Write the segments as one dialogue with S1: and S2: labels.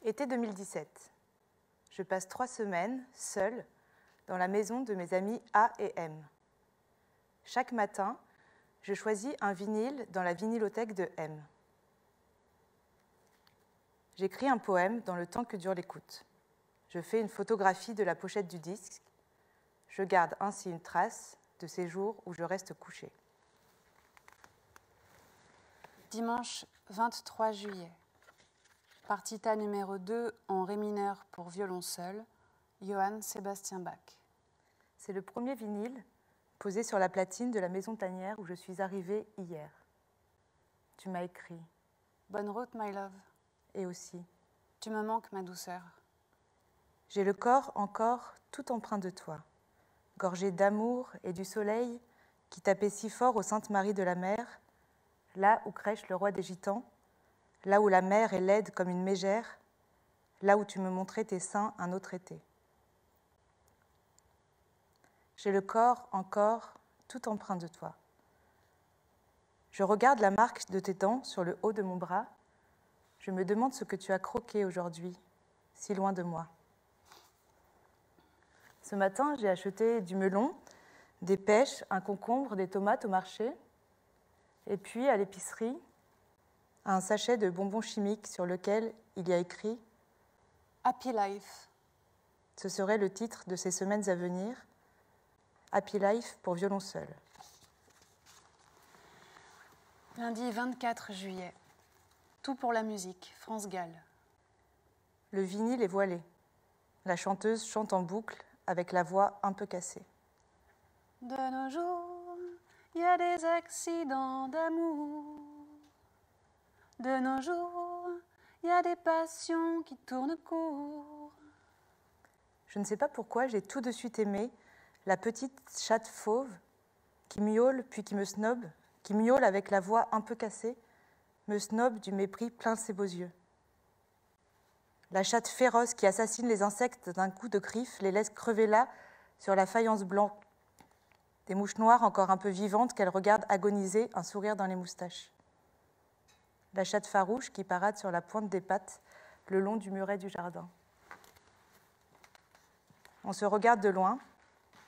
S1: Été 2017. Je passe 3 semaines, seule, dans la maison de mes amis A et M. Chaque matin, je choisis un vinyle dans la vinylothèque de M. J'écris un poème dans le temps que dure l'écoute. Je fais une photographie de la pochette du disque. Je garde ainsi une trace de ces jours où je reste couchée.
S2: Dimanche 23 juillet. Partita numéro 2 en ré mineur pour violon seul, Johann Sebastian Bach.
S1: C'est le premier vinyle posé sur la platine de la maison tanière où je suis arrivée hier. Tu m'as écrit.
S2: Bonne route, my love.
S1: Et aussi.
S2: Tu me manques, ma douceur.
S1: J'ai le corps encore tout empreint de toi, gorgé d'amour et du soleil qui tapait si fort aux Saintes Maries de la mer, là où crèche le roi des Gitans, là où la mer est laide comme une mégère, là où tu me montrais tes seins un autre été. J'ai le corps encore tout empreint de toi. Je regarde la marque de tes dents sur le haut de mon bras. Je me demande ce que tu as croqué aujourd'hui, si loin de moi. Ce matin, j'ai acheté du melon, des pêches, un concombre, des tomates au marché. Et puis, à l'épicerie, un sachet de bonbons chimiques sur lequel il y a écrit «
S2: Happy Life ».
S1: Ce serait le titre de ces semaines à venir, « Happy Life pour violon seul ».
S2: Lundi 24 juillet. Tout pour la musique, France Gall.
S1: Le vinyle est voilé. La chanteuse chante en boucle avec la voix un peu cassée.
S2: De nos jours, il y a des accidents d'amour. De nos jours, il y a des passions qui tournent court.
S1: Je ne sais pas pourquoi j'ai tout de suite aimé la petite chatte fauve qui miaule puis qui me snobe, qui miaule avec la voix un peu cassée, me snobe du mépris plein ses beaux yeux. La chatte féroce qui assassine les insectes d'un coup de griffe les laisse crever là, sur la faïence blanche. Des mouches noires encore un peu vivantes qu'elle regarde agoniser, un sourire dans les moustaches. La chatte farouche qui parade sur la pointe des pattes le long du muret du jardin. On se regarde de loin,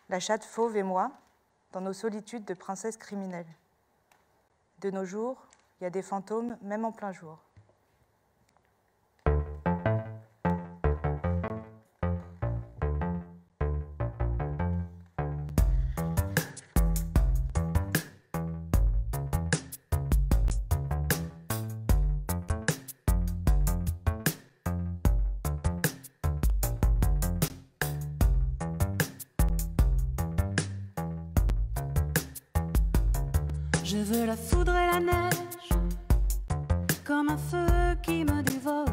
S1: la chatte fauve et moi, dans nos solitudes de princesses criminelles. De nos jours, il y a des fantômes même en plein jour.
S2: Je veux la foudre et la neige, comme un feu qui me dévore.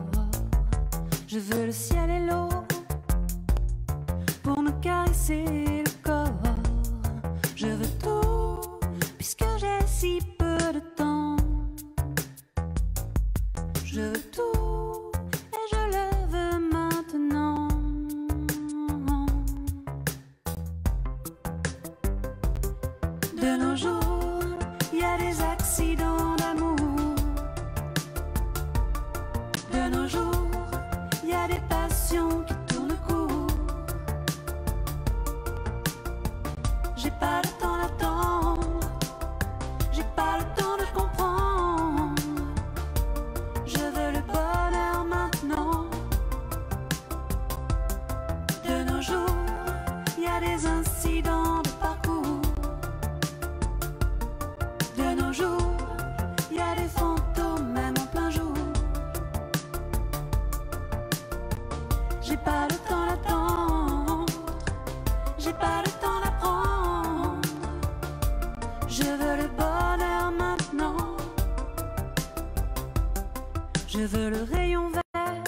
S2: Je veux le ciel et l'eau, pour me caresser le corps. Je veux tout, puisque j'ai si peu de temps. Je veux tout, et je le veux maintenant. De nos jours, il y a des accidents d'amour. De nos jours, il y a des passions qui tournent court. J'ai pas le temps d'attendre, j'ai pas le temps de comprendre. Je veux le bonheur maintenant. De nos jours, il y a des incidents de parcours. De nos jours, il y a des fantômes même en plein jour. J'ai pas le temps d'attendre, j'ai pas le temps d'apprendre. Je veux le bonheur maintenant. Je veux le rayon vert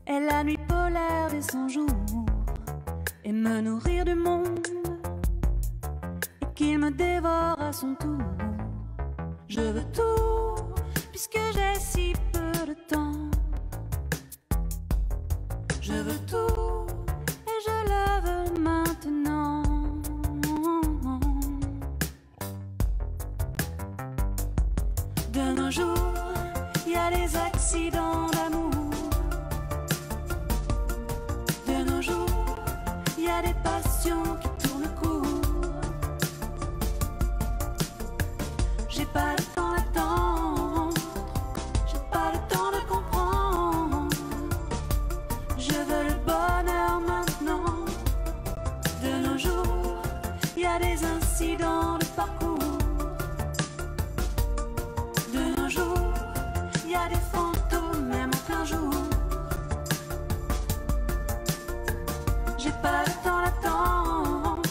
S2: et la nuit polaire des 100 jours, et me nourrir du monde et qu'il me dévore à son tour. Je veux tout, puisque j'ai si peu de temps. Je veux tout, et je le veux maintenant. De nos jours, il y a des accidents d'amour. vois des fantômes même en plein jour. J'ai pas le temps d'attendre,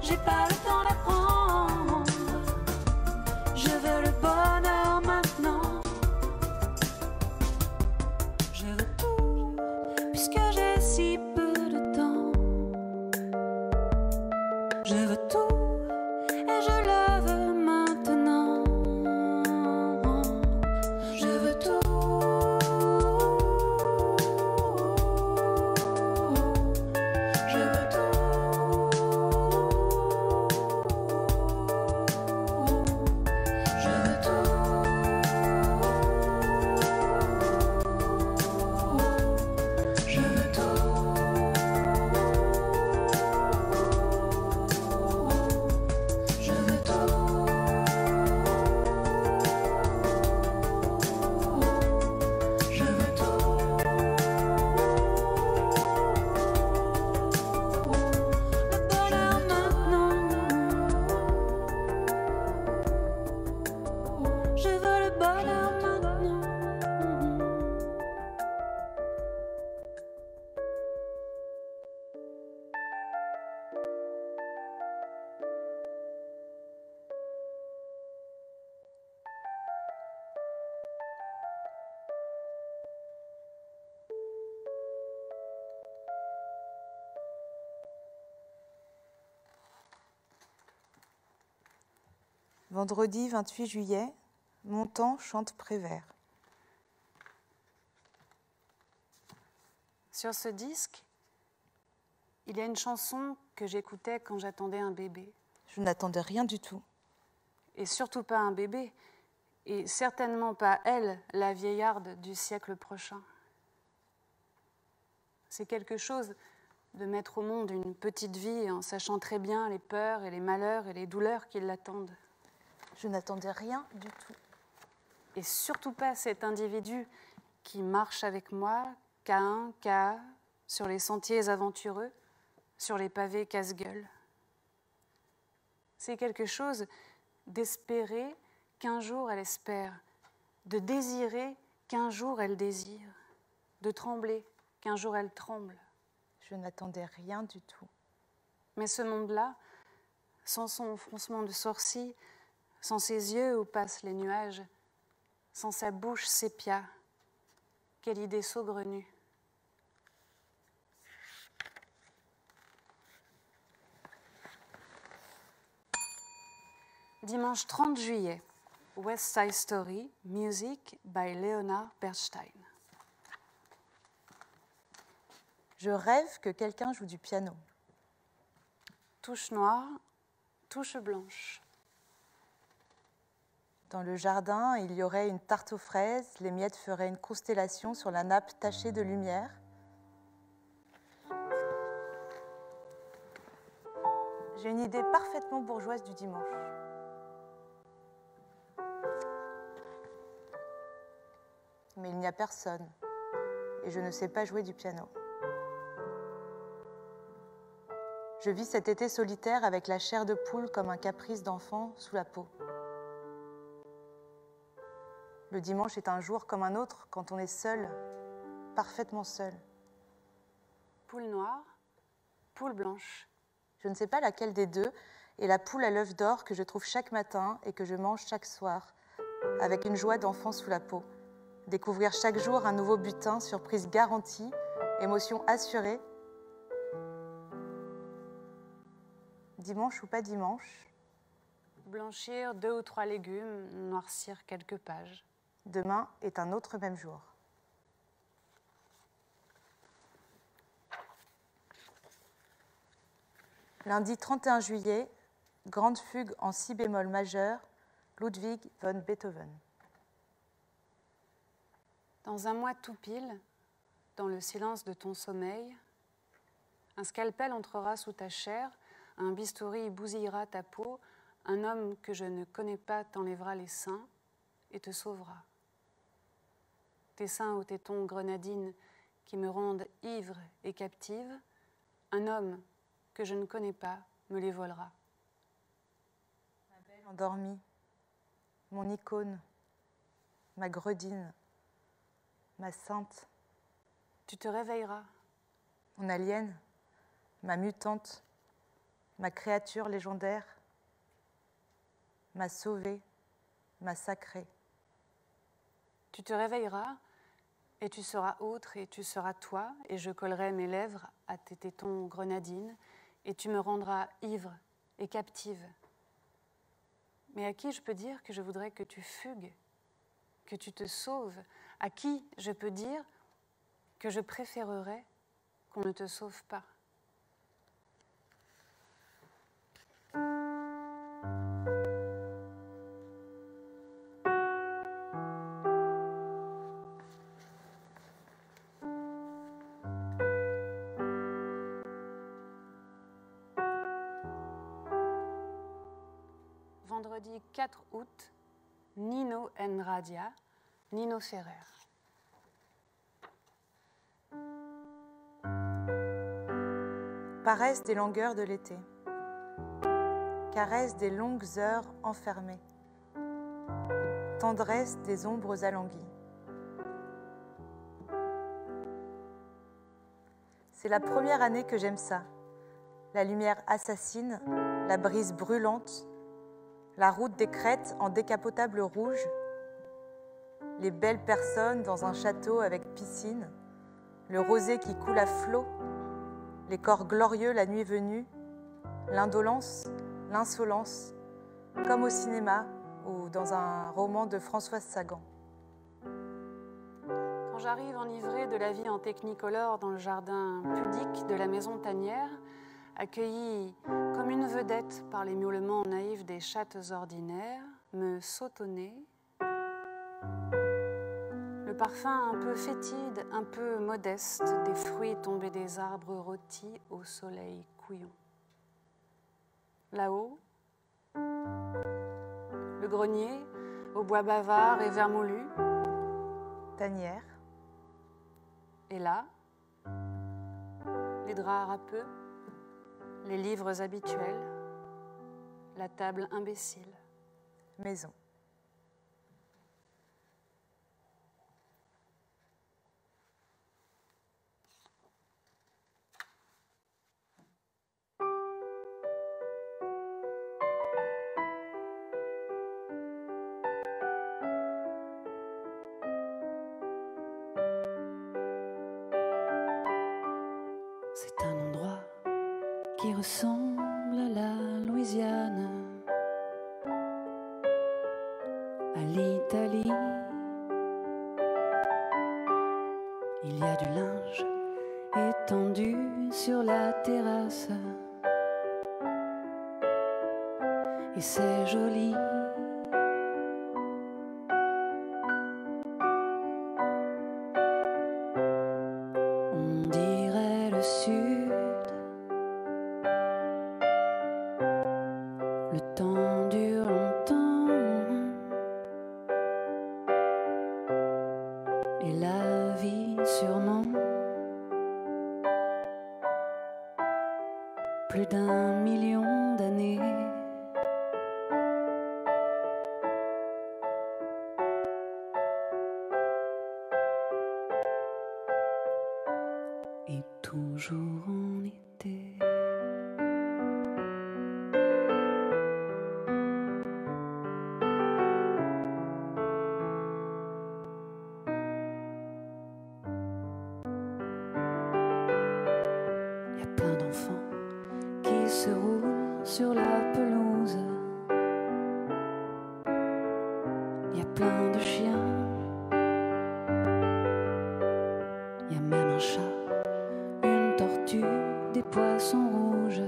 S2: j'ai pas le temps d'apprendre. Je veux le bonheur maintenant. Je veux tout, puisque j'ai si peu de temps. Je veux tout, et je le veux maintenant. Je veux tout. Je veux tout. Je veux tout. Je veux tout. Je veux tout. Je veux tout. Le bonheur maintenant. Je veux le bonheur maintenant.
S1: Vendredi 28 juillet, Montand chante Prévert.
S3: Sur ce disque, il y a une chanson que j'écoutais quand j'attendais un bébé.
S1: Je n'attendais rien du tout.
S3: Et surtout pas un bébé, et certainement pas elle, la vieillarde du siècle prochain. C'est quelque chose de mettre au monde une petite vie en sachant très bien les peurs et les malheurs et les douleurs qui l'attendent.
S1: Je n'attendais rien du tout.
S3: Et surtout pas cet individu qui marche avec moi, K1, K, sur les sentiers aventureux, sur les pavés casse-gueule. C'est quelque chose d'espérer qu'un jour elle espère, de désirer qu'un jour elle désire, de trembler qu'un jour elle tremble.
S1: Je n'attendais rien du tout.
S3: Mais ce monde-là, sans son froncement de sourcils, sans ses yeux où passent les nuages, sans sa bouche sépia, quelle idée saugrenue. Dimanche 30 juillet, West Side Story, music by Leonard Bernstein.
S1: Je rêve que quelqu'un joue du piano.
S3: Touche noire, touche blanche.
S1: Dans le jardin, il y aurait une tarte aux fraises, les miettes feraient une constellation sur la nappe tachée de lumière. J'ai une idée parfaitement bourgeoise du dimanche. Mais il n'y a personne, et je ne sais pas jouer du piano. Je vis cet été solitaire avec la chair de poule comme un caprice d'enfant sous la peau. Le dimanche est un jour comme un autre quand on est seul, parfaitement seul.
S3: Poule noire, poule blanche.
S1: Je ne sais pas laquelle des deux est la poule à l'œuf d'or que je trouve chaque matin et que je mange chaque soir, avec une joie d'enfant sous la peau. Découvrir chaque jour un nouveau butin, surprise garantie, émotion assurée. Dimanche ou pas dimanche,
S3: Blanchir 2 ou 3 légumes, noircir quelques pages.
S1: demain est un autre même jour. Lundi 31 juillet, grande fugue en si bémol majeur, Ludwig von Beethoven.
S3: Dans un mois tout pile, dans le silence de ton sommeil, un scalpel entrera sous ta chair, un bistouri bousillera ta peau, un homme que je ne connais pas t'enlèvera les seins et te sauvera. Tes seins aux tétons grenadines qui me rendent ivre et captive, un homme que je ne connais pas me les volera.
S1: Ma belle endormie, mon icône, ma gredine, ma sainte.
S3: Tu te réveilleras.
S1: Mon alien, ma mutante, ma créature légendaire, ma sauvée, ma sacrée.
S3: Tu te réveilleras et tu seras autre et tu seras toi et je collerai mes lèvres à tes tétons grenadines et tu me rendras ivre et captive. Mais à qui je peux dire que je voudrais que tu fugues, que tu te sauves? À qui je peux dire que je préférerais qu'on ne te sauve pas? Vendredi 4 août, Nino N. Radia, Nino Ferrer.
S1: Paresse des langueurs de l'été, caresse des longues heures enfermées, tendresse des ombres alanguies. C'est la première année que j'aime ça, la lumière assassine, la brise brûlante, la route des crêtes en décapotable rouge, les belles personnes dans un château avec piscine, le rosé qui coule à flot, les corps glorieux la nuit venue, l'indolence, l'insolence, comme au cinéma ou dans un roman de Françoise Sagan.
S3: Quand j'arrive enivrée de la vie en technicolore dans le jardin pudique de la maison tanière, accueillie comme une vedette par les miaulements naïfs des chattes ordinaires, me sautonner, le parfum un peu fétide, un peu modeste des fruits tombés des arbres rôtis au soleil couillon. Là-haut, le grenier au bois bavard et vermoulu,
S1: Tanière,
S3: et là, les draps râpeux, les livres habituels, la table imbécile.
S1: maison.
S2: C'est un endroit qui ressemble à la Louisiane, à l'Italie. Il y a du linge étendu sur la terrasse et c'est joli. On dirait le sud, le temps dure longtemps et la vie sûrement. Plus d'1 million d'années. Et toujours en été. Il y a plein d'enfants qui se roulent sur la pelouse. Il y a plein de chiens. Il y a même un chat, une tortue, des poissons rouges.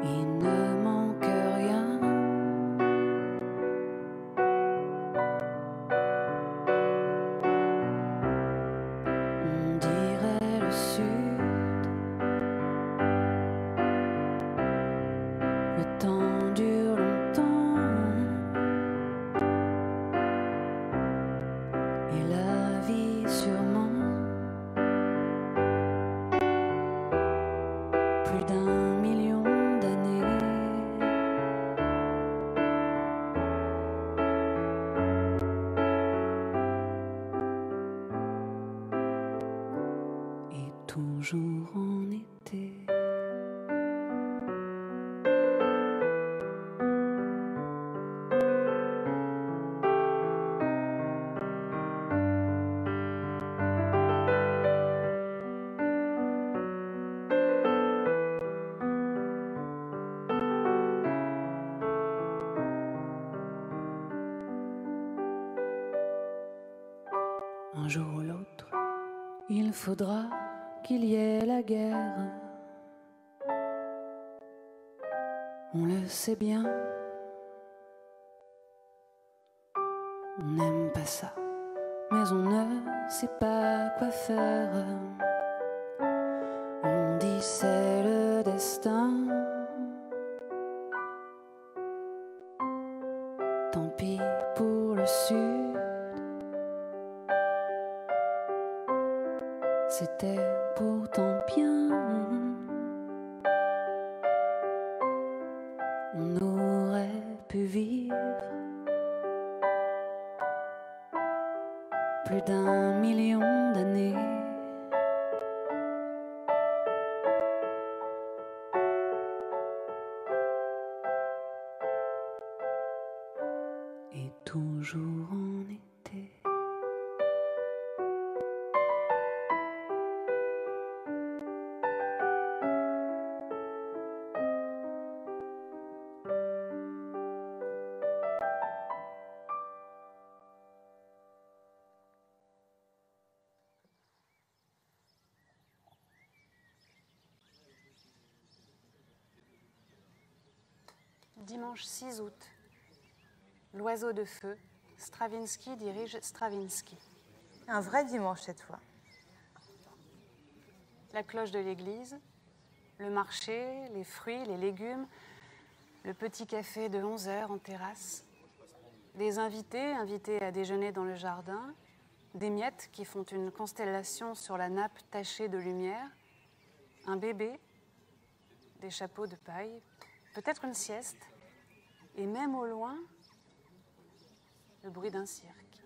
S2: Il ne manque rien. On dirait le sud, jour en été. Un jour ou l'autre, il faudra qu'il y ait la guerre. On le sait bien. On n'aime pas ça, mais on ne sait pas quoi faire. On dit c'est le destin. Tant pis pour le Sud. C'était pourtant bien. On aurait pu vivre plus d'1 million d'années. Et toujours en été.
S3: Dimanche 6 août. L'oiseau de feu. Stravinsky dirige Stravinsky.
S1: Un vrai dimanche cette fois.
S3: La cloche de l'église, le marché, les fruits, les légumes, le petit café de 11h en terrasse, des invités à déjeuner dans le jardin, des miettes qui font une constellation sur la nappe tachée de lumière, un bébé, des chapeaux de paille, peut-être une sieste, et même au loin, le bruit d'un cirque.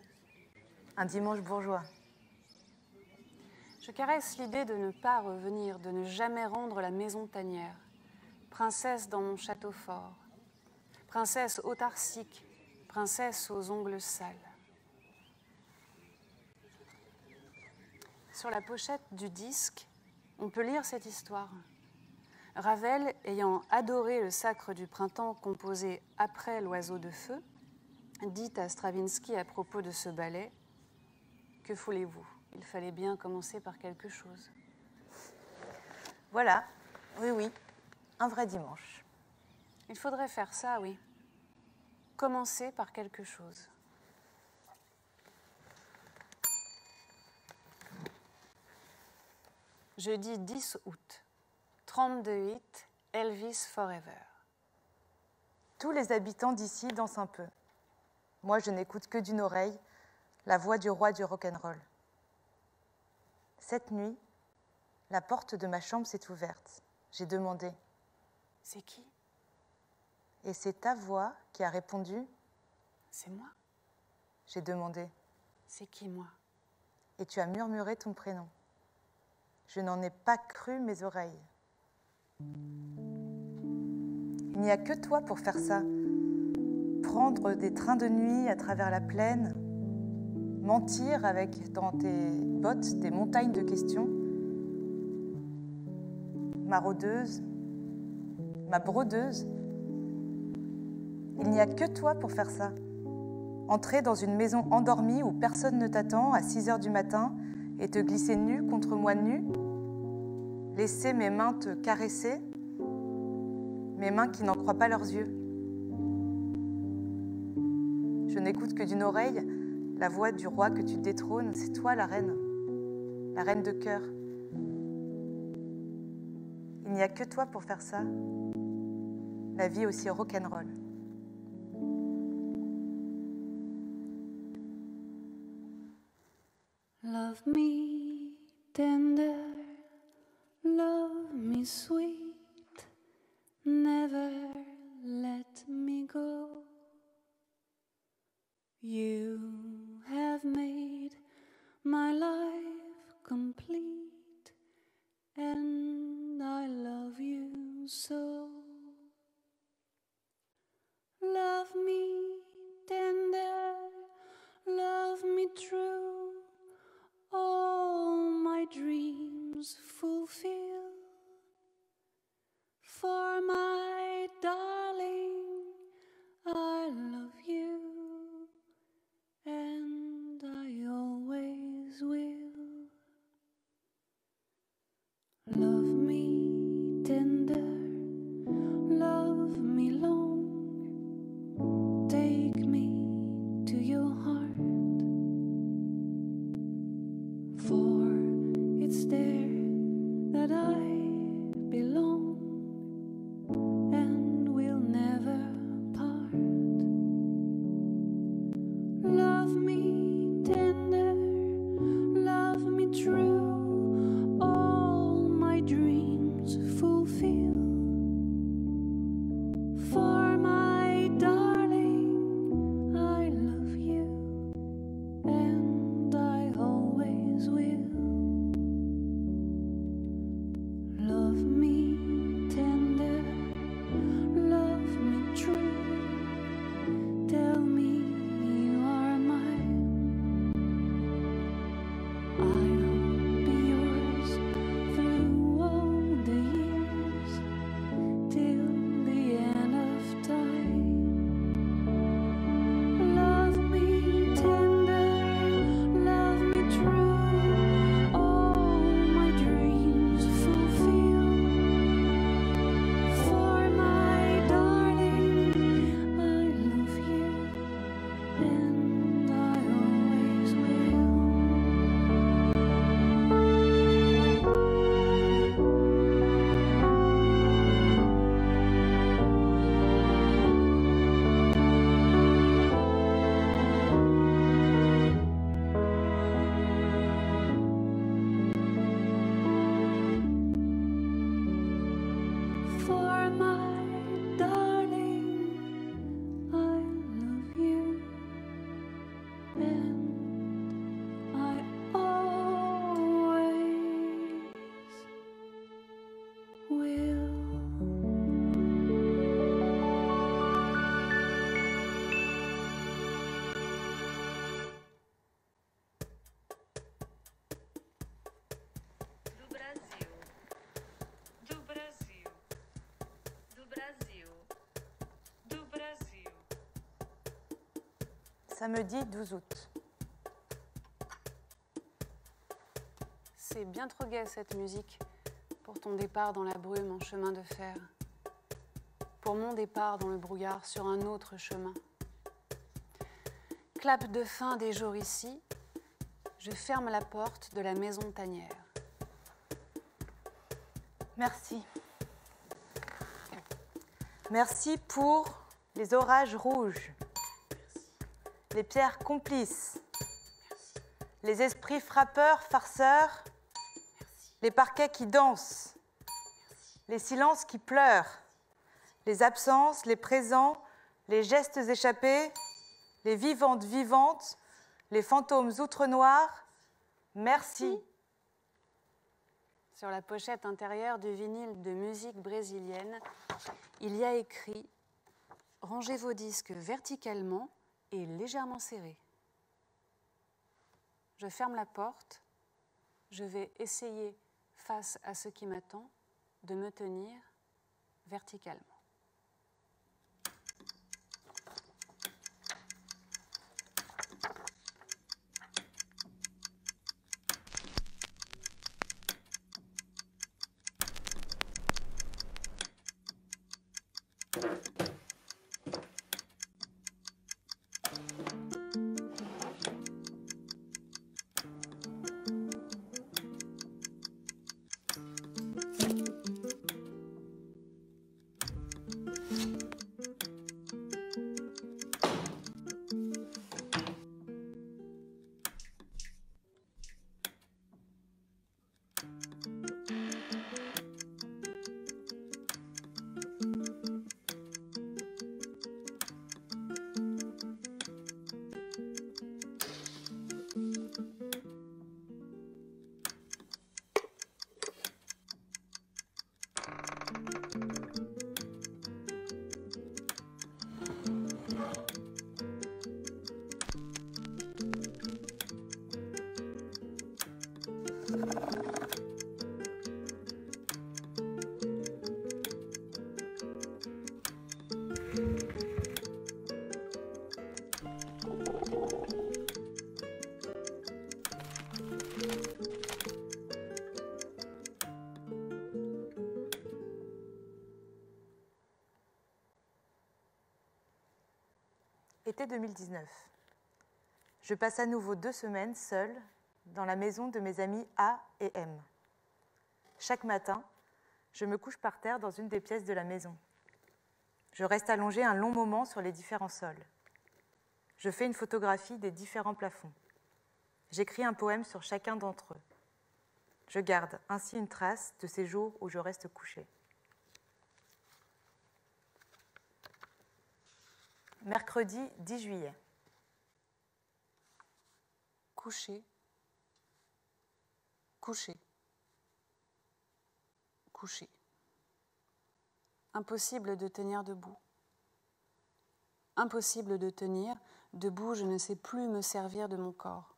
S1: Un dimanche bourgeois.
S3: Je caresse l'idée de ne pas revenir, de ne jamais rendre la maison tanière. Princesse dans mon château fort, princesse autarcique, princesse aux ongles sales. Sur la pochette du disque, on peut lire cette histoire. Ravel, ayant adoré le sacre du printemps composé après l'oiseau de feu, dit à Stravinsky à propos de ce ballet « Que voulez-vous ? Il fallait bien commencer par quelque chose. »
S1: Voilà, oui, un vrai dimanche.
S3: Il faudrait faire ça, oui. Commencer par quelque chose. Jeudi 10 août. 32-8, Elvis Forever.
S1: Tous les habitants d'ici dansent un peu. Moi, je n'écoute que d'une oreille la voix du roi du rock'n'roll. Cette nuit, la porte de ma chambre s'est ouverte. J'ai demandé.
S3: C'est qui ?
S1: Et c'est ta voix qui a répondu.
S3: C'est moi.
S1: J'ai demandé.
S3: C'est qui, moi ?
S1: Et tu as murmuré ton prénom. Je n'en ai pas cru mes oreilles. Il n'y a que toi pour faire ça. Prendre des trains de nuit à travers la plaine, mentir avec dans tes bottes des montagnes de questions. Ma rôdeuse, ma brodeuse. Il n'y a que toi pour faire ça. Entrer dans une maison endormie où personne ne t'attend à 6h du matin et te glisser nu contre moi nu. Laisser mes mains te caresser, mes mains qui n'en croient pas leurs yeux. Je n'écoute que d'une oreille la voix du roi que tu détrônes. C'est toi la reine de cœur. Il n'y a que toi pour faire ça. La vie est aussi rock'n'roll.
S2: Love me tender, love me sweet, never let me go. You have made my life complete, and I always will. Love me tender, love me true. Tell me you are mine. I'll be yours through all the years, till the end of time. Love me tender, love me true, all my dreams fulfill. For my darling, I love you, and I always will. For my darling, I love you, and I always will.
S4: Do Brasil, do Brasil, do Brasil, do Brasil.
S1: Samedi 12 août.
S3: C'est bien trop gai cette musique pour ton départ dans la brume en chemin de fer, pour mon départ dans le brouillard sur un autre chemin. Clap de fin des jours ici, je ferme la porte de la maison tanière.
S1: Merci. Merci pour les orages rouges, les pierres complices, les esprits frappeurs, farceurs, les parquets qui dansent, les silences qui pleurent, les absences, les présents, les gestes échappés, les vivantes vivantes, les fantômes outre-noirs. Merci.
S3: Sur la pochette intérieure du vinyle de musique brésilienne, il y a écrit « Rangez vos disques verticalement et légèrement serrés ». Je ferme la porte, je vais essayer, face à ce qui m'attend, de me tenir verticalement.
S1: Été 2019. Je passe à nouveau 2 semaines seule dans la maison de mes amis A et M. Chaque matin, je me couche par terre dans une des pièces de la maison. Je reste allongée un long moment sur les différents sols. Je fais une photographie des différents plafonds. J'écris un poème sur chacun d'entre eux. Je garde ainsi une trace de ces jours où je reste couchée. Mercredi 10 juillet.
S3: couché, couché, couché. Impossible de tenir debout. Impossible de tenir debout, je ne sais plus me servir de mon corps.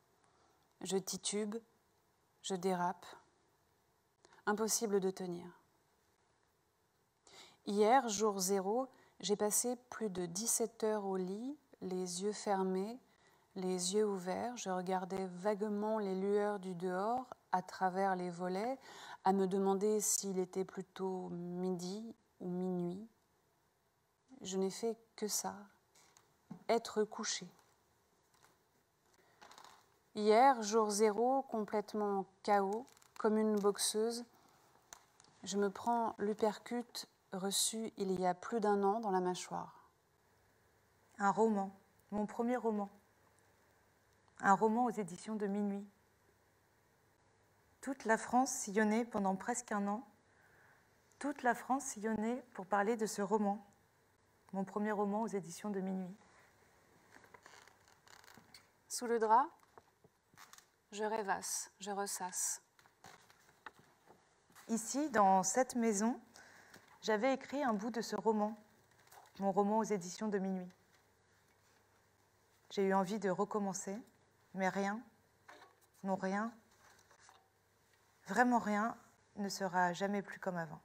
S3: Je titube, je dérape. Impossible de tenir. Hier, jour 0, j'ai passé plus de 17 heures au lit, les yeux fermés, les yeux ouverts. Je regardais vaguement les lueurs du dehors à travers les volets, à me demander s'il était plutôt midi ou minuit. Je n'ai fait que ça, être couché. Hier, jour 0, complètement KO, comme une boxeuse, je me prends l'uppercut reçu il y a plus d'1 an dans la mâchoire.
S1: Un roman, mon premier roman. Un roman aux éditions de Minuit. Toute la France sillonnait pendant presque 1 an. Toute la France sillonnait pour parler de ce roman. Mon premier roman aux éditions de Minuit.
S3: Sous le drap, je rêvasse, je ressasse.
S1: Ici, dans cette maison, j'avais écrit un bout de ce roman, mon roman aux éditions de Minuit. J'ai eu envie de recommencer, mais rien, non rien, vraiment rien ne sera jamais plus comme avant.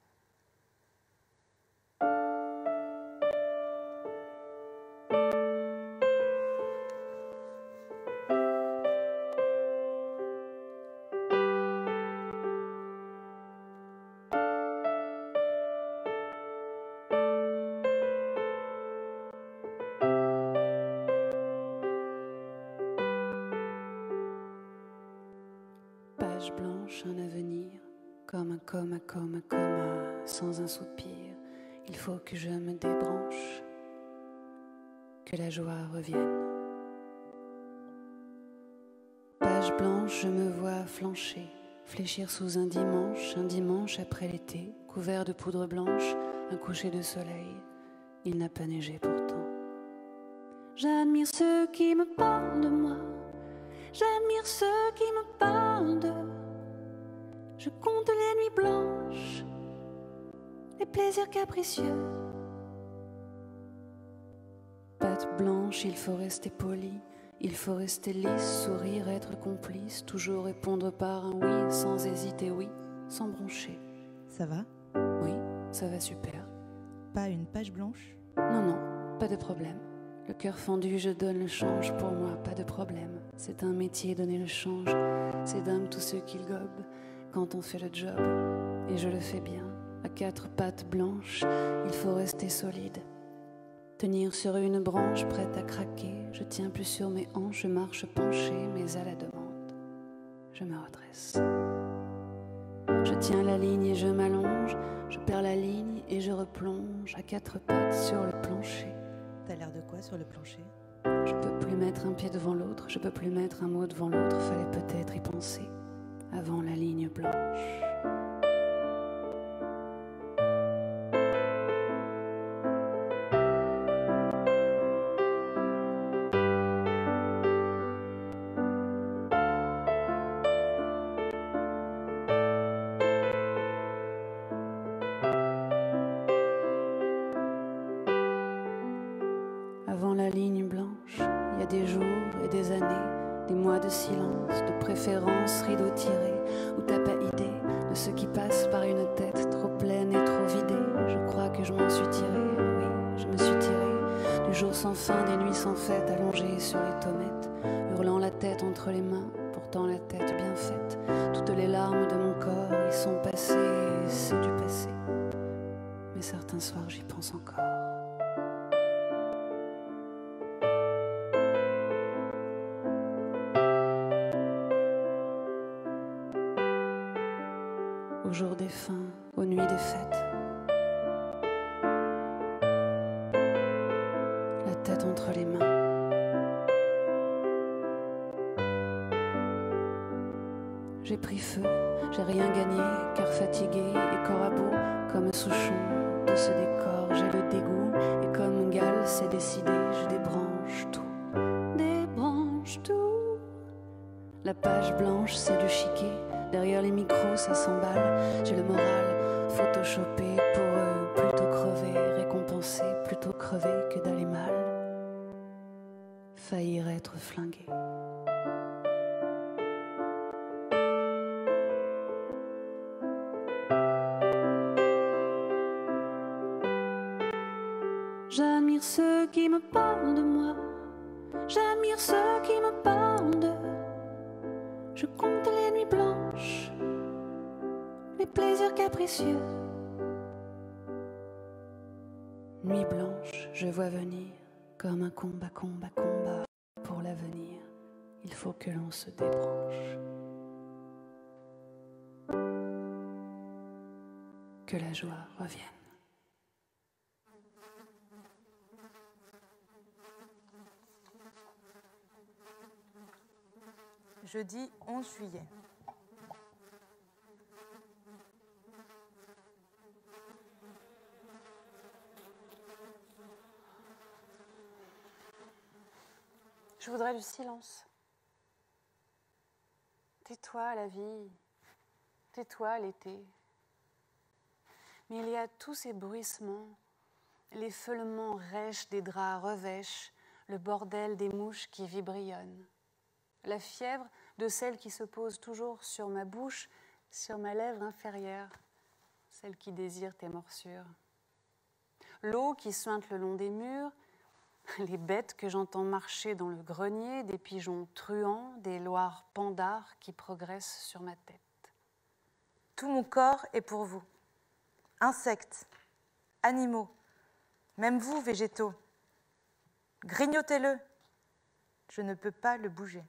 S2: Page blanche, un avenir, comme un coma, sans un soupir. Il faut que je me débranche, que la joie revienne. Page blanche, je me vois flancher, fléchir sous un dimanche après l'été, couvert de poudre blanche, un coucher de soleil. Il n'a pas neigé pourtant. J'admire ceux qui me parlent de moi. J'admire ceux qui me parlent d'eux. Je compte les nuits blanches, les plaisirs capricieux. Patte blanche, il faut rester poli, il faut rester lisse, sourire, être complice, toujours répondre par un oui, sans hésiter, oui, sans broncher.
S5: Ça va?
S2: Oui, ça va super.
S5: Pas une page blanche?
S2: Non, pas de problème. Le cœur fendu, je donne le change, pour moi, pas de problème. C'est un métier, donner le change. C'est d'âme tous ceux qui le gobent quand on fait le job. Et je le fais bien. À 4 pattes blanches, il faut rester solide. Tenir sur une branche, prête à craquer. Je tiens plus sur mes hanches, je marche penchée, mais à la demande, je me redresse. Je tiens la ligne et je m'allonge. Je perds la ligne et je replonge à 4 pattes sur le plancher.
S5: T'as l'air de quoi sur le plancher?
S2: Je peux plus mettre un pied devant l'autre, je peux plus mettre un mot devant l'autre, fallait peut-être y penser avant la ligne blanche. Avant la ligne blanche, il y a des jours et des années, des mois de silence, de préférence rideau tiré, où t'as pas idée de ce qui passe par une tête trop pleine et trop vidée. Je crois que je m'en suis tirée, oui, je me suis tirée, du jour sans fin, des nuits sans fête, allongée sur les tommettes, hurlant la tête entre les mains, pourtant la tête bien faite. Toutes les larmes de mon corps y sont passées, c'est du passé, mais certains soirs j'y pense encore. Aux jours des fins, aux nuits des fêtes, la tête entre les mains. J'ai pris feu, j'ai rien gagné, car fatigué et corps à bout, comme Souchon de ce décor, j'ai le dégoût, et comme Gall, c'est décidé, je débranche tout,
S3: La page blanche, c'est du chiquet. Derrière les micros, ça s'emballe. J'ai le moral photoshopé pour eux. Plutôt crever, récompensé, plutôt crever que d'aller mal. Faillir être flingué. J'admire ceux qui me parlent de moi. J'admire ceux qui me parlent d'eux. Je compte les nuits blanches, les plaisirs capricieux. Nuit blanche, je vois venir comme un combat, combat, combat. Pour l'avenir, il faut que l'on se débranche. Que la joie revienne.
S1: Jeudi 11 juillet.
S3: Je voudrais du silence. Tais-toi la vie, tais-toi l'été. Mais il y a tous ces bruissements, les feulements rêches des draps revêches, le bordel des mouches qui vibrillonnent. La fièvre de celle qui se pose toujours sur ma bouche, sur ma lèvre inférieure, celle qui désire tes morsures. L'eau qui suinte le long des murs, les bêtes que j'entends marcher dans le grenier, des pigeons truands, des loirs pandards qui progressent sur ma tête.
S1: Tout mon corps est pour vous. Insectes, animaux, même vous, végétaux. Grignotez-le. Je ne peux pas le bouger.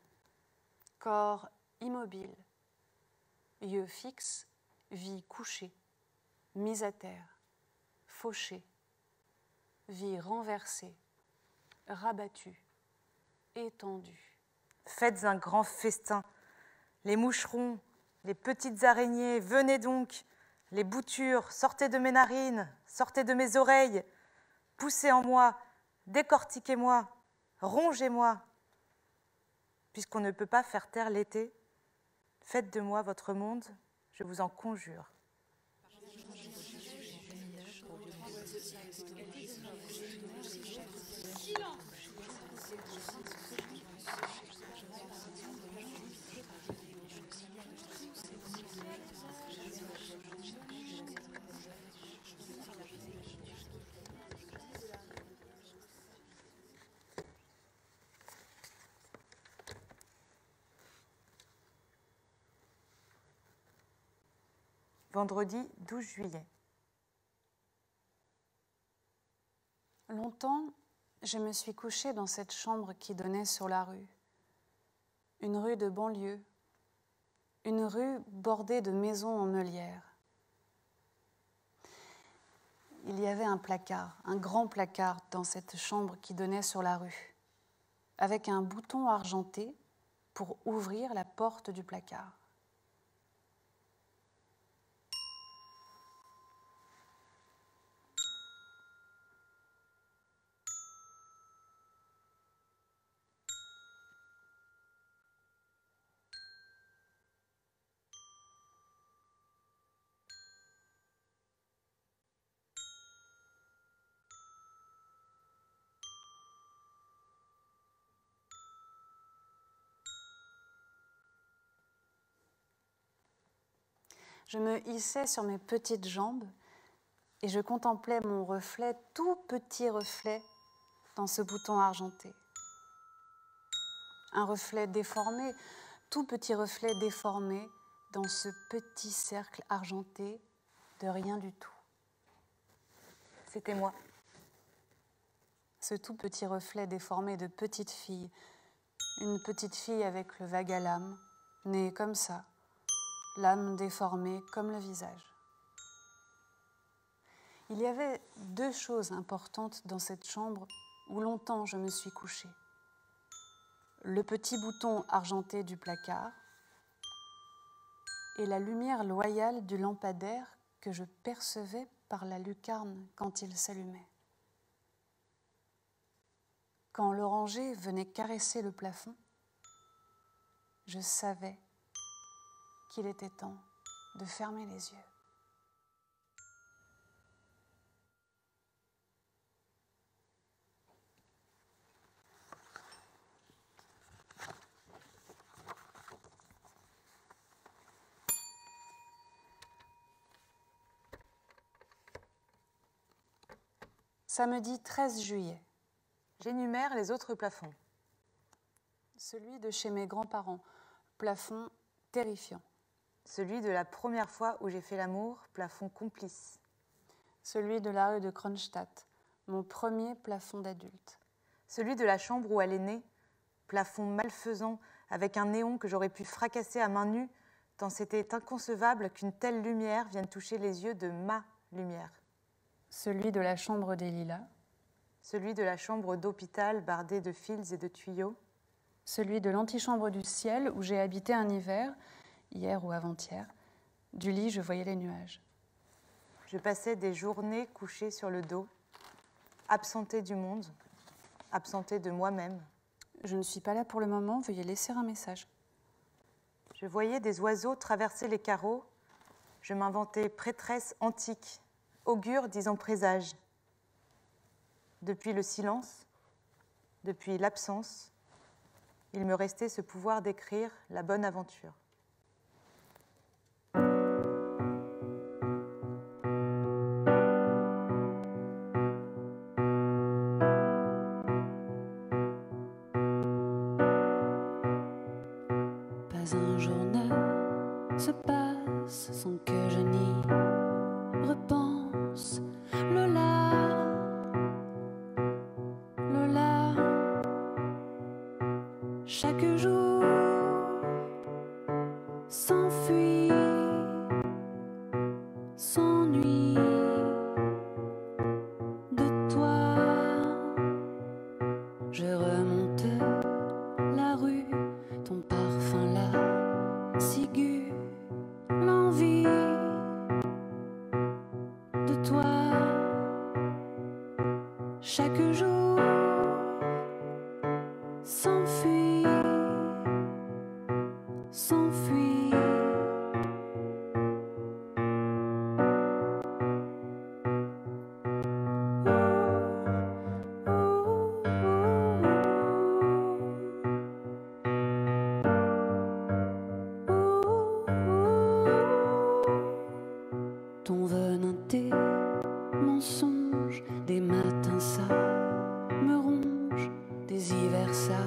S3: Corps immobile, yeux fixes, vie couchée, mise à terre, fauchée, vie renversée, rabattue, étendue.
S1: Faites un grand festin. Les moucherons, les petites araignées, venez donc. Les boutures, sortez de mes narines, sortez de mes oreilles. Poussez en moi, décortiquez-moi, rongez-moi. Puisqu'on ne peut pas faire taire l'été, faites de moi votre monde, je vous en conjure. Vendredi 12 juillet.
S3: Longtemps, je me suis couchée dans cette chambre qui donnait sur la rue. Une rue de banlieue, une rue bordée de maisons en meulière. Il y avait un placard, un grand placard dans cette chambre qui donnait sur la rue, avec un bouton argenté pour ouvrir la porte du placard. Je me hissais sur mes petites jambes et je contemplais mon reflet, tout petit reflet, dans ce bouton argenté. Un reflet déformé, tout petit reflet déformé dans ce petit cercle argenté de rien du tout.
S1: C'était moi.
S3: Ce tout petit reflet déformé de petite fille, une petite fille avec le vague à l'âme, née comme ça, l'âme déformée comme le visage. Il y avait deux choses importantes dans cette chambre où longtemps je me suis couchée. Le petit bouton argenté du placard et la lumière loyale du lampadaire que je percevais par la lucarne quand il s'allumait. Quand l'oranger venait caresser le plafond, Je savais qu'il était temps de fermer les yeux. Samedi 13 juillet.
S1: J'énumère les autres plafonds.
S3: Celui de chez mes grands-parents, plafond terrifiant.
S1: Celui de la première fois où j'ai fait l'amour, plafond complice.
S3: Celui de la rue de Kronstadt, mon premier plafond d'adulte.
S1: Celui de la chambre où elle est née, plafond malfaisant avec un néon que j'aurais pu fracasser à main nue, tant c'était inconcevable qu'une telle lumière vienne toucher les yeux de ma lumière.
S3: Celui de la chambre des lilas.
S1: Celui de la chambre d'hôpital bardée de fils et de tuyaux.
S3: Celui de l'antichambre du ciel où j'ai habité un hiver, hier ou avant-hier. Du lit, je voyais les nuages.
S1: Je passais des journées couchées sur le dos, absentée du monde, absentée de moi-même.
S3: Je ne suis pas là pour le moment, veuillez laisser un message.
S1: Je voyais des oiseaux traverser les carreaux. Je m'inventais prêtresse antique, augure disant présage. Depuis le silence, depuis l'absence, il me restait ce pouvoir d'écrire la bonne aventure.
S2: Pas un jour ne se passe sans que je n'y repense. Lola, Lola, chaque jour s'enfuit, s'ennuie de toi. Je remonte la rue, ton parfum là, ciguë, l'envie de toi. Chaque jour s'enfuit, s'enfuit. Ton venin, tes mensonges, des matins ça me ronge, des hivers ça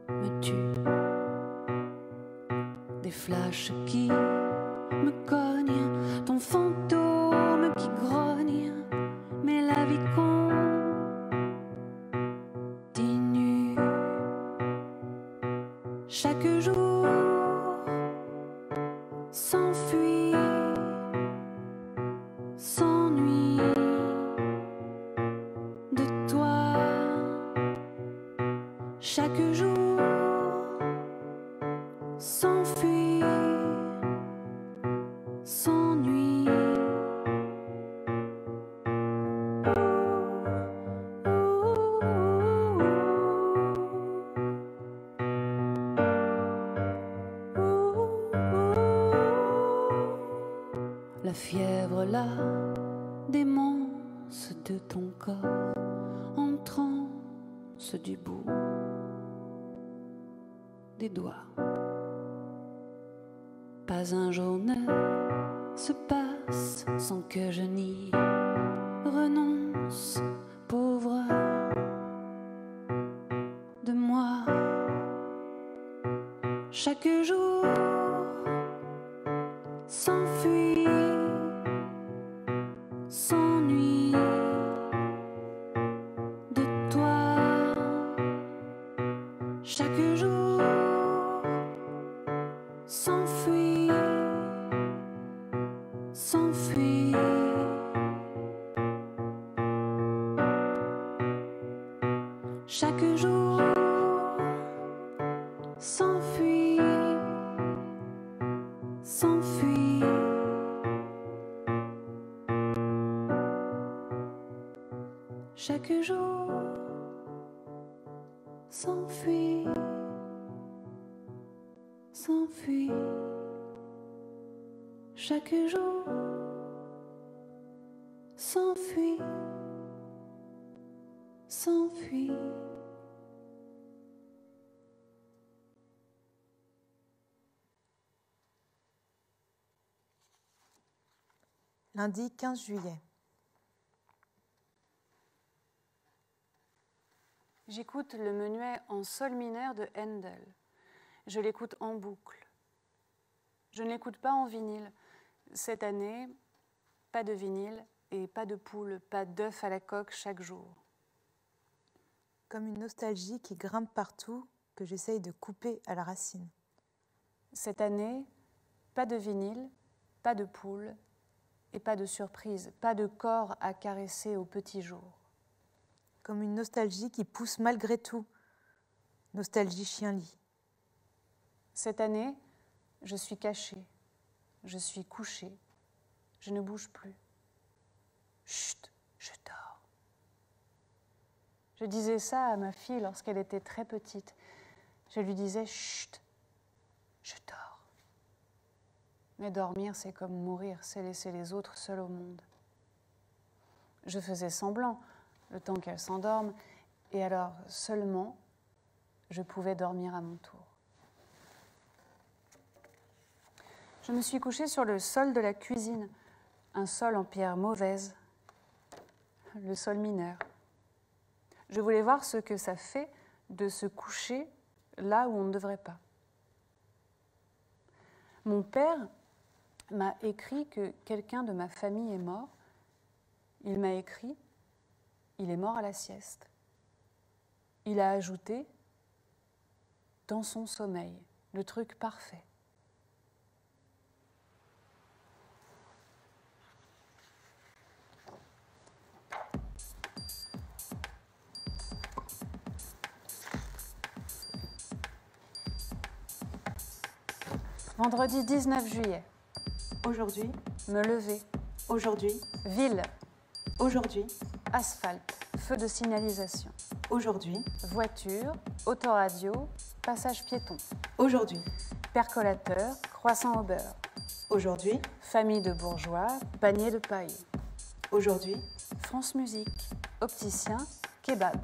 S2: me tue, des flashs qui me cognent, ton fantôme qui grogne, mais la vie continue. Chaque jour s'enfuit, s'ennuie de toi. Chaque jour s'enfuit, s'ennuie. La fièvre, la démence de ton corps en transe du bout des doigts. Pas un jour ne se passe sans que je n'y renonce, pauvre de moi. Chaque jour s'enfuit, s'ennuie de toi. Chaque jour s'enfuit, s'enfuit. Chaque jour s'enfuit, s'enfuit. Chaque jour s'enfuit, s'enfuit chaque jour, s'enfuit, s'enfuit.
S1: Lundi 15 juillet.
S3: J'écoute le menuet en sol mineur de Handel. Je l'écoute en boucle. Je ne l'écoute pas en vinyle. Cette année, pas de vinyle et pas de poule, pas d'œuf à la coque chaque jour.
S1: Comme une nostalgie qui grimpe partout, que j'essaye de couper à la racine.
S3: Cette année, pas de vinyle, pas de poule et pas de surprise, pas de corps à caresser au petit jour.
S1: Comme une nostalgie qui pousse malgré tout. Nostalgie chien-lit.
S3: Cette année, je suis cachée, je suis couchée, je ne bouge plus. Chut, je dors. Je disais ça à ma fille lorsqu'elle était très petite. Je lui disais chut, je dors. Mais dormir, c'est comme mourir, c'est laisser les autres seuls au monde. Je faisais semblant, le temps qu'elle s'endorme, et alors seulement, je pouvais dormir à mon tour. Je me suis couchée sur le sol de la cuisine, un sol en pierre mauvaise, le sol mineur. Je voulais voir ce que ça fait de se coucher là où on ne devrait pas. Mon père m'a écrit que quelqu'un de ma famille est mort. Il m'a écrit « Il est mort à la sieste ». Il a ajouté « Dans son sommeil », le truc parfait. Vendredi 19 juillet.
S5: Aujourd'hui,
S3: Me lever.
S5: aujourd'hui,
S3: Ville.
S5: aujourd'hui,
S3: Asphalte. Feu de signalisation.
S5: aujourd'hui,
S3: Voiture. Autoradio. Passage piéton.
S5: aujourd'hui,
S3: Percolateur. Croissant au beurre.
S5: aujourd'hui,
S3: Famille de bourgeois. Panier de paille.
S5: aujourd'hui,
S3: France Musique. Opticien. Kebab.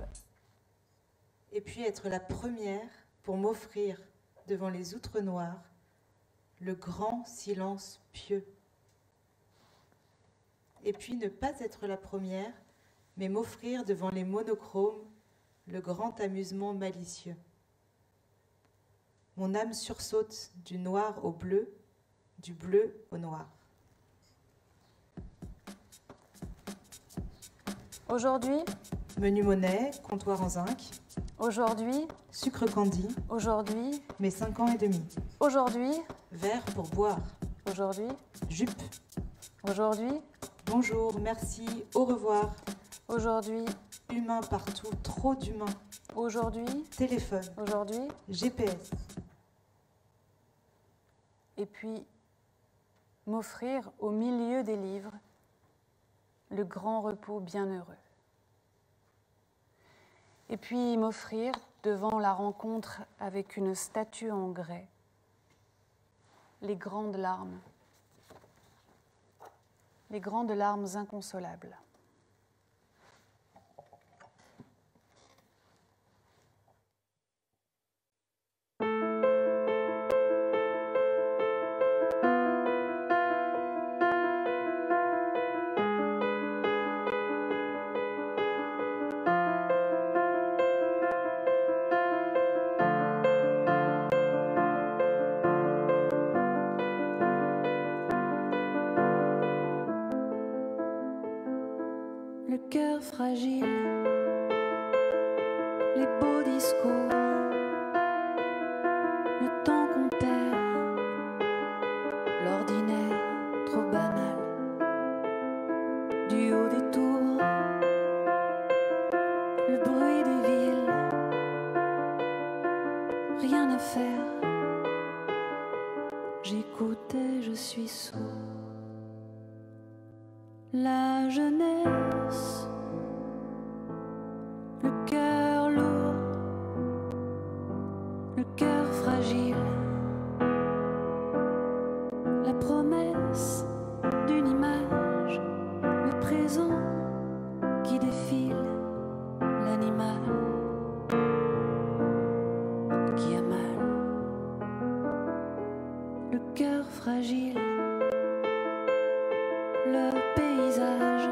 S5: et puis être la première pour m'offrir devant les outres noires le grand silence pieux. Et puis ne pas être la première, mais m'offrir devant les monochromes le grand amusement malicieux. Mon âme sursaute du noir au bleu, du bleu au noir.
S3: Aujourd'hui.
S5: Menu monnaie, comptoir en zinc,
S3: Aujourd'hui.
S5: sucre candy,
S3: Aujourd'hui.
S5: mes 5 ans et demi.
S3: Aujourd'hui.
S5: Verre pour boire,
S3: Aujourd'hui.
S5: jupe,
S3: Aujourd'hui.
S5: bonjour, merci, au revoir.
S3: Aujourd'hui.
S5: Humain partout, trop d'humains.
S3: Aujourd'hui.
S5: Téléphone,
S3: Aujourd'hui.
S5: GPS,
S3: Et puis, m'offrir au milieu des livres le grand repos bienheureux. Et puis m'offrir devant la rencontre avec une statue en grès les grandes larmes inconsolables.
S2: Le cœur fragile, les beaux discours, le temps qu'on perd, l'ordinaire trop banal, du haut des tours, le bruit des villes, rien à faire, j'écoute et je suis sourd. La jeunesse, le cœur lourd, le cœur fragile, fragile, le paysage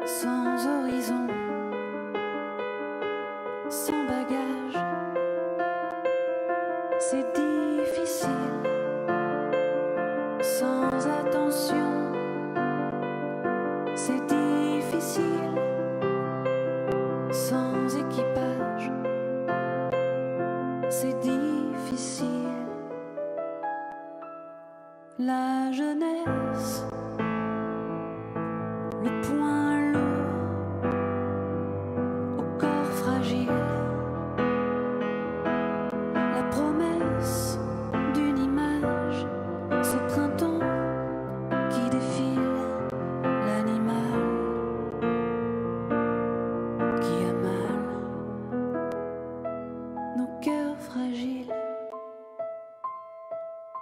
S2: sans horizon, sans bagage, c'est difficile, sans attention, c'est difficile, sans équipage, c'est difficile. La jeunesse, le poing lourd au corps fragile, la promesse d'une image, ce printemps qui défile, l'animal qui a mal, nos cœurs fragiles,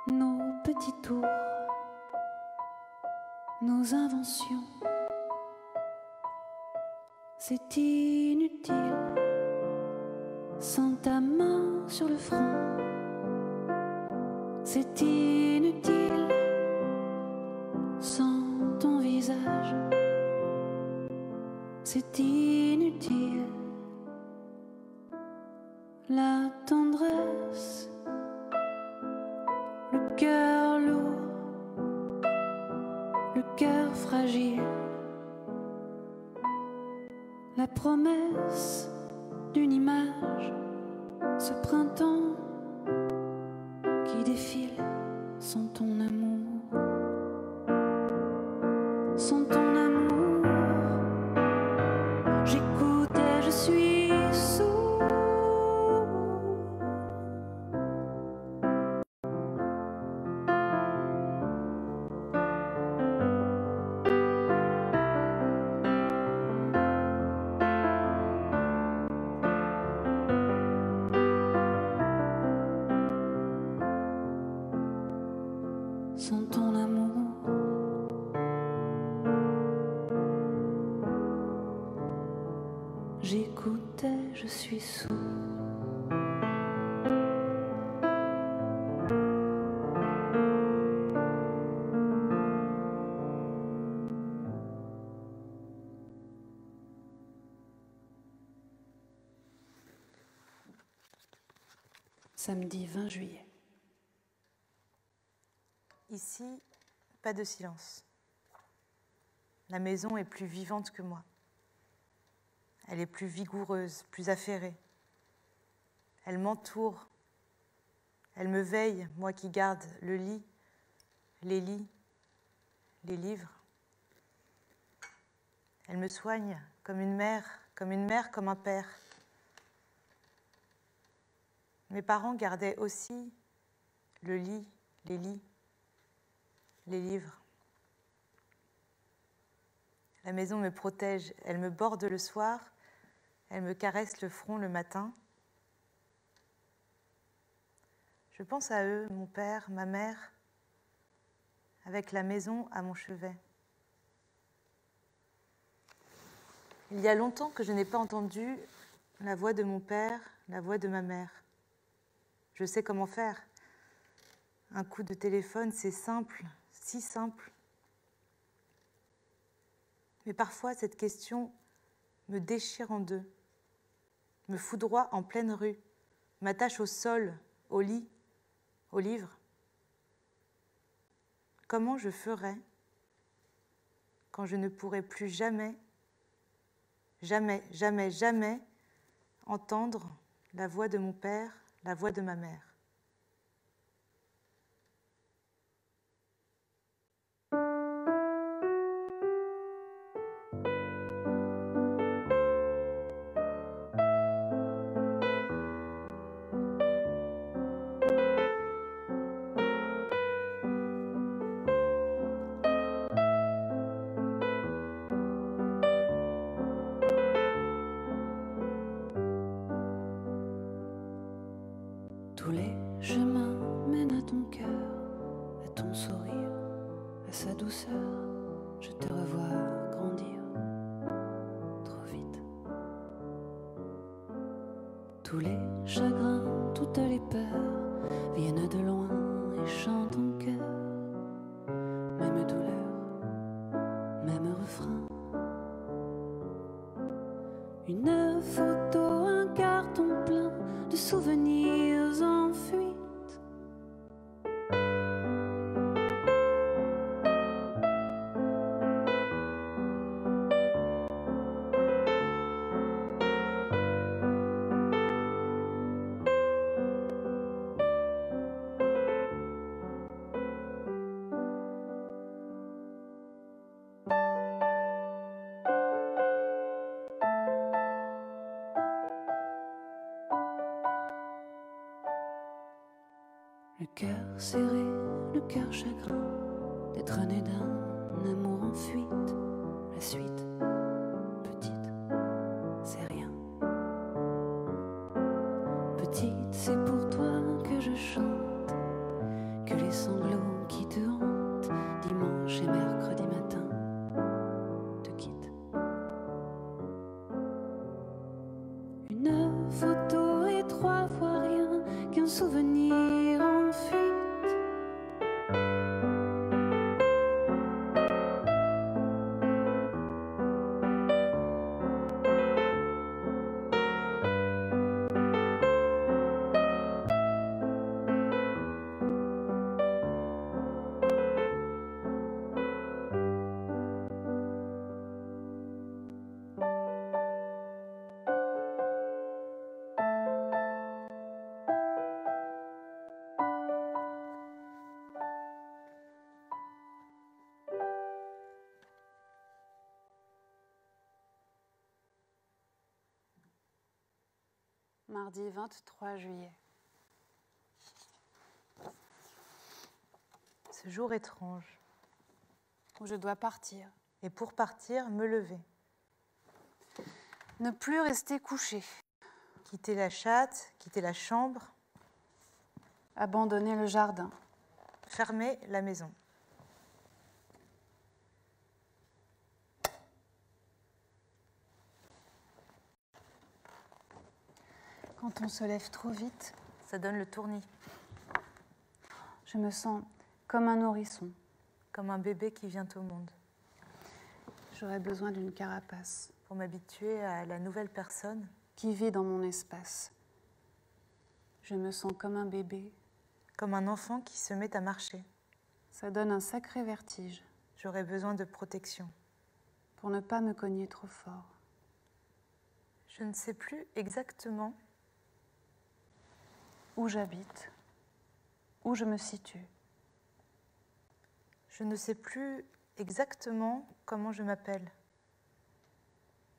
S2: nos petits tours, nos inventions. C'est inutile sans ta main sur le front. C'est inutile sans ton visage. C'est inutile. La tendresse, le cœur lourd, le cœur fragile, la promesse d'une image, ce printemps qui défile, sans ton amour, sans ton amour, j'écoute et je suis sourd. Sans ton amour, j'écoutais, je suis sourd. Samedi 20 juillet.
S1: Ici, pas de silence. La maison est plus vivante que moi. Elle est plus vigoureuse, plus affairée. Elle m'entoure. Elle me veille, moi qui garde le lit, les lits, les livres. Elle me soigne comme une mère, comme un père. Mes parents gardaient aussi le lit, les lits, les livres. La maison me protège, elle me borde le soir, elle me caresse le front le matin. Je pense à eux, mon père, ma mère, avec la maison à mon chevet. Il y a longtemps que je n'ai pas entendu la voix de mon père, la voix de ma mère. Je sais comment faire. Un coup de téléphone, c'est simple, si simple. Mais parfois, cette question me déchire en deux, me foudroie en pleine rue, m'attache au sol, au lit, au livre. Comment je ferais quand je ne pourrais plus jamais, jamais, jamais, jamais entendre la voix de mon père, la voix de ma mère?
S2: Tous les chemins mènent à ton cœur, à ton sourire, à sa douceur. Je te revois grandir trop vite. Tous les chagrins, toutes les peurs viennent de loin et chantent. souvenirs en fuite. Le cœur serré, le cœur chagrin, d'être né d'un amour en fuite. La suite, petite, c'est rien. Petite, c'est pour toi que je chante, que les sanglots qui te hantent, dimanche et mercredi matin, te quittent. Une photo et 3 fois rien qu'un souvenir en fuite.
S3: Mardi 23 juillet.
S1: Ce jour étrange.
S3: Où je dois partir.
S1: Et pour partir, me lever.
S3: Ne plus rester couché.
S1: Quitter la chatte, quitter la chambre.
S3: Abandonner le jardin.
S1: Fermer la maison.
S3: Quand on se lève trop vite,
S1: Ça donne le tournis.
S3: je me sens comme un nourrisson.
S1: Comme un bébé qui vient au monde.
S3: J'aurais besoin d'une carapace
S1: Pour m'habituer à la nouvelle personne.
S3: qui vit dans mon espace. Je me sens comme un bébé.
S1: Comme un enfant qui se met à marcher.
S3: Ça donne un sacré vertige
S1: J'aurais besoin de protection.
S3: pour ne pas me cogner trop fort.
S1: Je ne sais plus exactement
S3: Où j'habite, où je me situe.
S1: Je ne sais plus exactement comment je m'appelle.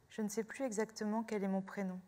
S1: Je ne sais plus exactement quel est mon prénom.